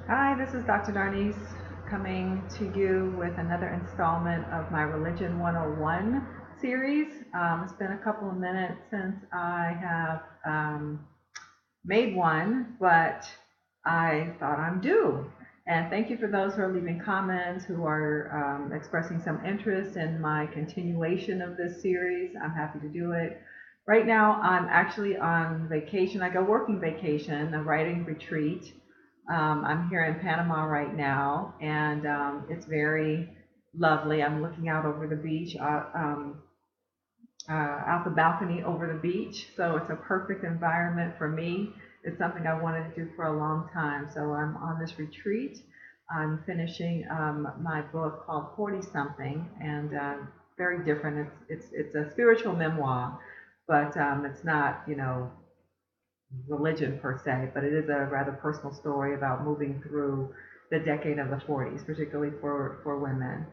Hi, this is Dr. Darnise coming to you with another installment of my Religion 101 series. It's been a couple of minutes since I have made one, but I thought I'm due. And thank you for those who are leaving comments, who are expressing some interest in my continuation of this series. I'm happy to do it. Right now, I'm actually on vacation, like a working vacation, a writing retreat. I'm here in Panama right now, and it's very lovely. I'm looking out over the beach, out the balcony over the beach. So it's a perfect environment for me. It's something I wanted to do for a long time. So I'm on this retreat. I'm finishing my book called 40 something, and very different. It's a spiritual memoir, but it's not, religion per se, but it is a rather personal story about moving through the decade of the 40s, particularly for women.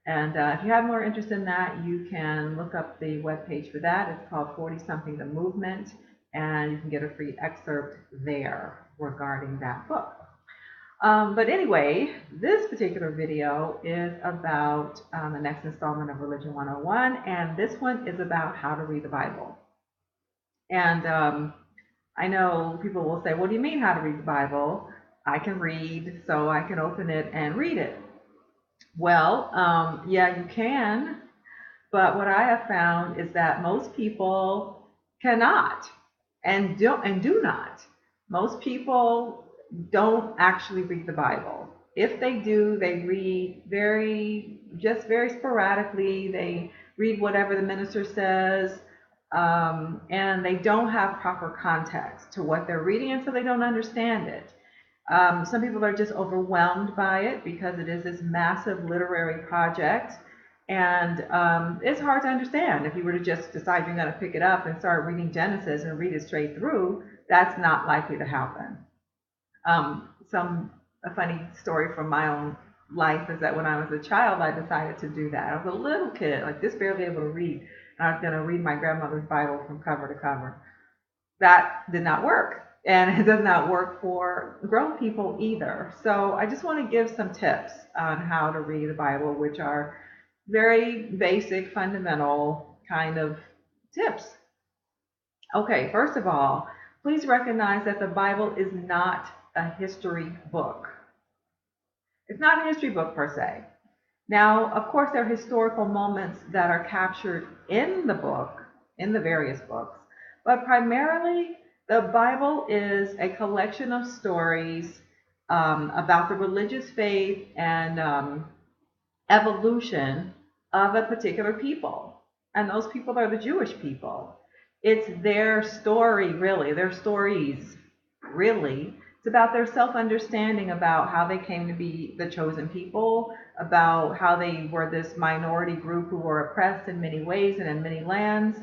And if you have more interest in that, you can look up the webpage for that. It's called 40 Something The Movement, and you can get a free excerpt there regarding that book. But anyway, this particular video is about the next installment of Religion 101, and this one is about how to read the Bible. And I know people will say, what do you mean how to read the Bible? I can read, so I can open it and read it. Well, yeah, you can, but what I have found is that most people cannot and do not. Most people don't actually read the Bible. If they do, they read very sporadically. They read whatever the minister says, and they don't have proper context to what they're reading, and so they don't understand it. Some people are just overwhelmed by it because it is this massive literary project, and it's hard to understand. If you were to just decide you're going to pick it up and start reading Genesis and read it straight through, that's not likely to happen. Some A funny story from my own life is that when I was a child, I decided to do that. I was a little kid, like just barely able to read, and I was going to read my grandmother's Bible from cover to cover. That did not work. And it does not work for grown people either. So I just want to give some tips on how to read the Bible, which are very basic, fundamental kind of tips. Okay, first of all, please recognize that the Bible is not a history book. It's not a history book per se. Now, of course, there are historical moments that are captured in the book, in the various books, but primarily the Bible is a collection of stories about the religious faith and evolution of a particular people. And those people are the Jewish people. It's their story, really, their stories, really. It's about their self understanding about how they came to be the chosen people, about how they were this minority group who were oppressed in many ways and in many lands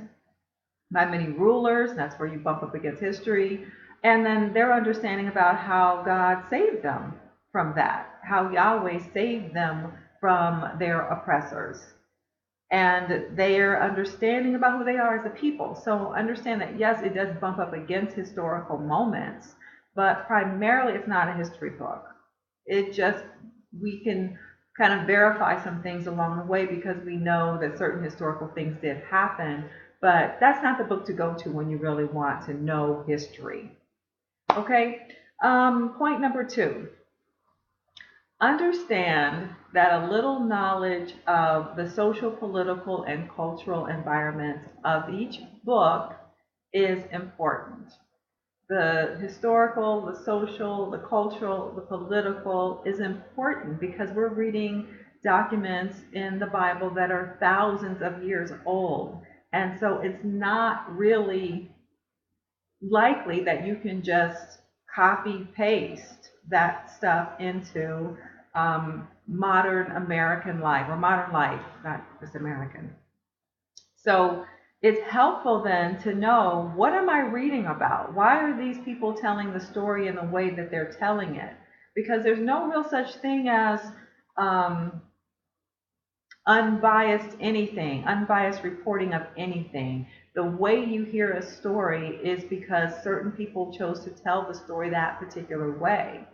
by many rulers. That's where you bump up against history. And then their understanding about how God saved them from that, how Yahweh saved them from their oppressors, and their understanding about who they are as a people. So understand that, yes, it does bump up against historical moments, but primarily it's not a history book. It just, we can kind of verify some things along the way because we know that certain historical things did happen, but that's not the book to go to when you really want to know history. Okay, point number two. Understand that a little knowledge of the social, political, and cultural environments of each book is important. The historical, the social, the cultural, the political is important because we're reading documents in the Bible that are thousands of years old. And so it's not really likely that you can just copy paste that stuff into modern American life or modern life, not just American. So it's helpful then to know, what am I reading about? Why are these people telling the story in the way that they're telling it? Because there's no real such thing as um, unbiased anything, unbiased reporting of anything. The way you hear a story is because certain people chose to tell the story that particular way.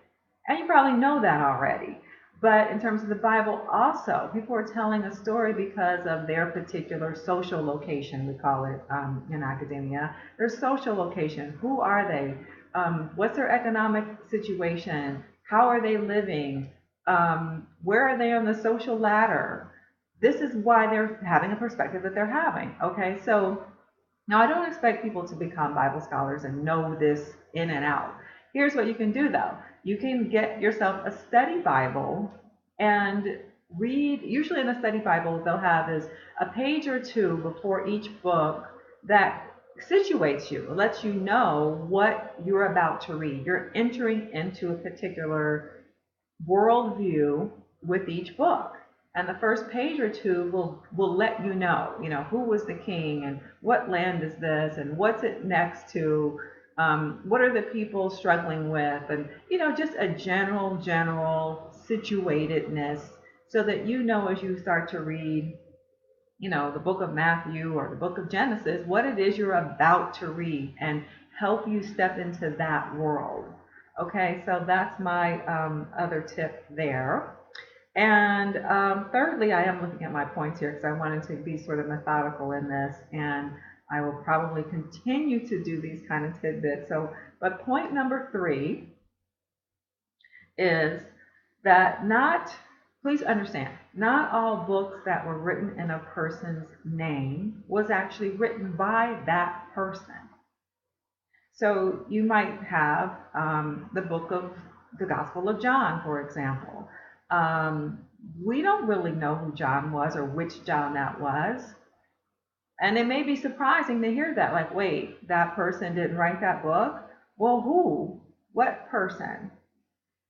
And you probably know that already. But in terms of the Bible, also, people are telling a story because of their particular social location, we call it in academia. Their social location. Who are they? What's their economic situation? How are they living? Where are they on the social ladder? This is why they're having a perspective that they're having. Okay, so now, I don't expect people to become Bible scholars and know this in and out. Here's what you can do, though. You can get yourself a study Bible and read. Usually in a study Bible, they'll have is a page or two before each book that situates you, lets you know what you're about to read. You're entering into a particular worldview with each book. And the first page or two will let you know, who was the king and what land is this and what's it next to, what are the people struggling with, and just a general situatedness, so that as you start to read, the book of Matthew or the book of Genesis, what it is you're about to read and help you step into that world. Okay, so that's my other tip there. And thirdly, I am looking at my points here because I wanted to be sort of methodical in this, and I will probably continue to do these kind of tidbits. But point number 3 is that please understand, not all books that were written in a person's name was actually written by that person. So you might have the book of the Gospel of John, for example. We don't really know who John was or which John that was. And it may be surprising to hear that, like, wait, that person didn't write that book? Well, who? What person?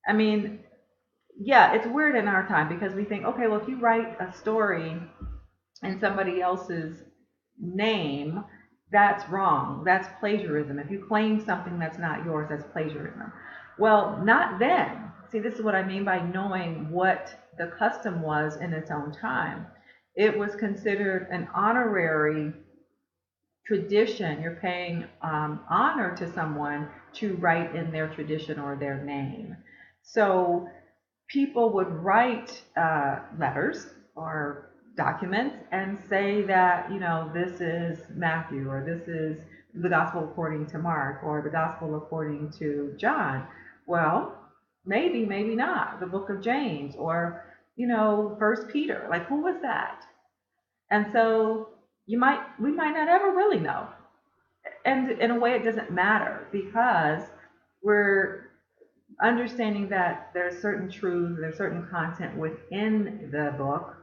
I mean, yeah, it's weird in our time because we think, okay, well, if you write a story in somebody else's name, that's wrong. That's plagiarism. If you claim something that's not yours, that's plagiarism. Well, not then. See, this is what I mean by knowing what the custom was in its own time. It was considered an honorary tradition. You're paying honor to someone to write in their tradition or their name. So people would write letters or documents and say that, this is Matthew, or this is the gospel according to Mark, or the gospel according to John. Well, maybe, maybe not. The book of James, or, First Peter. Like, who was that? And so we might not ever really know. And in a way, it doesn't matter because we're understanding that there's certain truths, there's certain content within the book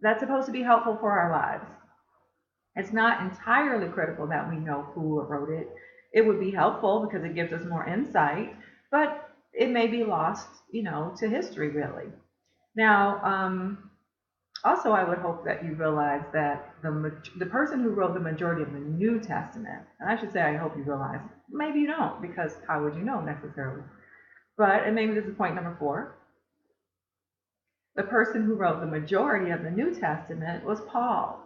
that's supposed to be helpful for our lives. It's not entirely critical that we know who wrote it. It would be helpful because it gives us more insight, but it may be lost, to history, really. Now, also, I would hope that you realize that the person who wrote the majority of the New Testament, and I should say I hope you realize, maybe you don't, because how would you know necessarily? And maybe this is point number 4. The person who wrote the majority of the New Testament was Paul.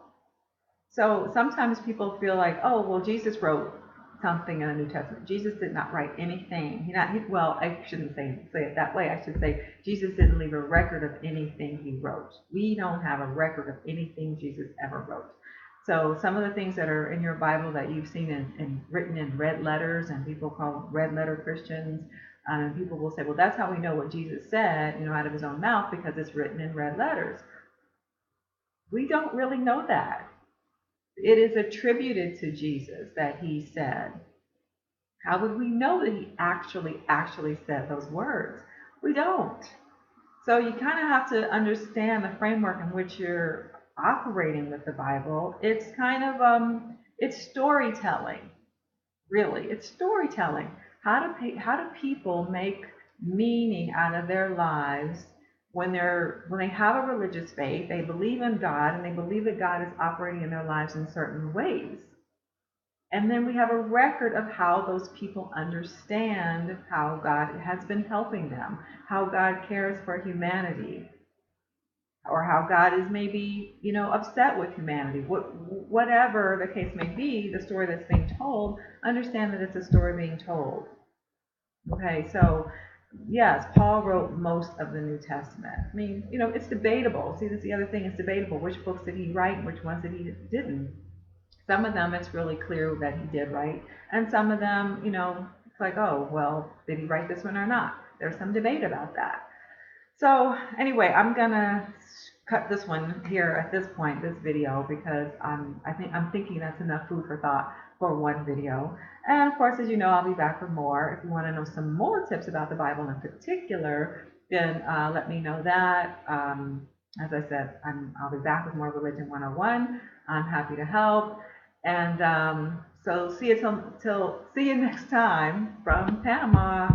So sometimes people feel like, oh, well, Jesus wrote something in the New Testament. Jesus did not write anything. Well, I shouldn't say it that way. I should say Jesus didn't leave a record of anything he wrote. We don't have a record of anything Jesus ever wrote. So some of the things that are in your Bible that you've seen written in red letters, and people call red letter Christians, and people will say, well, that's how we know what Jesus said, out of his own mouth, because it's written in red letters. We don't really know that. It is attributed to Jesus that he said. How would we know that he actually said those words? We don't. So you kind of have to understand the framework in which you're operating with the Bible. It's kind of it's storytelling. Really, it's storytelling. How do people make meaning out of their lives when they have a religious faith, they believe in God, and they believe that God is operating in their lives in certain ways. And then we have a record of how those people understand how God has been helping them, how God cares for humanity, or how God is maybe, upset with humanity. Whatever the case may be, the story that's being told, understand that it's a story being told. Okay, so Yes, Paul wrote most of the New Testament. I mean, it's debatable. See, that's the other thing. It's debatable. Which books did he write and which ones did he didn't? Some of them, it's really clear that he did write. And some of them, it's like, oh, well, did he write this one or not? There's some debate about that. So anyway, I'm gonna cut this one here at this point, this video, because I'm thinking that's enough food for thought for one video. And of course, as you know, I'll be back with more. If you want to know some more tips about the Bible in particular, then let me know that. As I said, I'll be back with more Religion 101. I'm happy to help. And so see you next time from Panama.